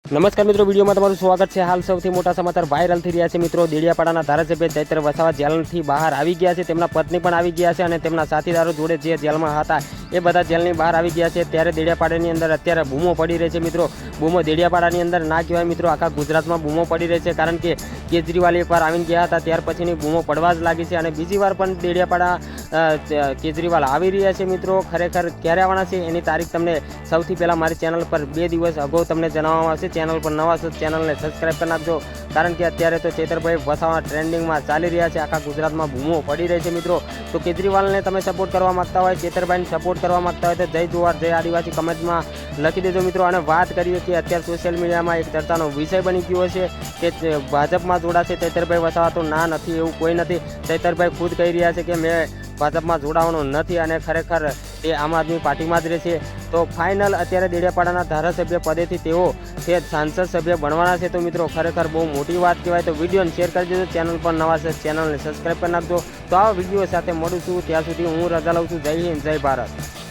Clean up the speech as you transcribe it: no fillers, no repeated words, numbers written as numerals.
નમસ્કાર મિત્રો, વિડીયોમાં તમારું સ્વાગત છે। હાલ સૌથી મોટા સમાચાર વાયરલ થઈ રહ્યા છે મિત્રો। દેડિયાપાડાના ધારાસભ્ય ચૈત્ર વસાવા જેલથી બહાર આવી ગયા છે। તેમના પત્ની પણ આવી ગયા છે અને તેમના સાથીદારો જોડે જે જેલમાં હતા એ બધા જેલની બહાર આવી ગયા છે। ત્યારે દેડિયાપાડાની અંદર અત્યારે બૂમો પડી રહી છે મિત્રો। બૂમો દેડિયાપાડાની અંદર ના કહેવાય મિત્રો, આખા ગુજરાતમાં બૂમો પડી રહી છે। કારણ કે કેજરીવાલ એકવાર આવીને ગયા હતા ત્યાર પછીની બૂમો પડવા જ લાગી છે અને બીજી વાર પણ દેડિયાપાડા કેજરીવાલ આવી રહ્યા છે મિત્રો। ખરેખર ક્યારે આવવાના છે એની તારીખ તમને સૌથી પહેલાં મારી ચેનલ પર 2 દિવસ અગાઉ તમને જણાવવામાં આવશે। ચેનલ પર નવા છો ચેનલને સબસ્ક્રાઈબ કરી નાખજો, કારણ કે અત્યારે તો ચૈતરભાઈ વસાવા ટ્રેન્ડિંગમાં ચાલી રહ્યા છે। આખા ગુજરાતમાં બૂમો પડી રહી છે મિત્રો। તો કેજરીવાલને તમે સપોર્ટ કરવા માગતા હોય, ચૈતરભાઈને સપોર્ટ કરવા માગતા હોય તો જય જુવાર જય આદિવાસી કમેન્ટમાં લખી દેજો મિત્રો। અને વાત કરીએ કે અત્યારે સોશિયલ મીડિયામાં એક ચર્ચાનો વિષય બની ગયો છે કે ભાજપમાં જોડાશે ચૈતરભાઈ વસાવા। તો ના, નથી, એવું કોઈ નથી। ચૈતરભાઈ ખુદ કહી રહ્યા છે કે મેં ભાજપમાં જોડાવાનું નથી અને ખરેખર એ આમ આદમી પાર્ટીમાં જ રહેશે। તો ફાઇનલ અત્યારે દેડિયાપાડાના ધારાસભ્ય પદેથી તેઓ તે સંસદ સભ્ય બનવાના છે। તો મિત્રો ખરેખર બહુ મોટી વાત કહેવાય। તો વિડીયોને શેર કરી દેજો, ચેનલ પર નવા છે ચેનલને સબસ્ક્રાઈબ કરી નાખજો। તો આ વિડીયો સાથે મળું છું, ત્યાં સુધી હું રજા લઉં છું। જય હિન્દ, જય ભારત।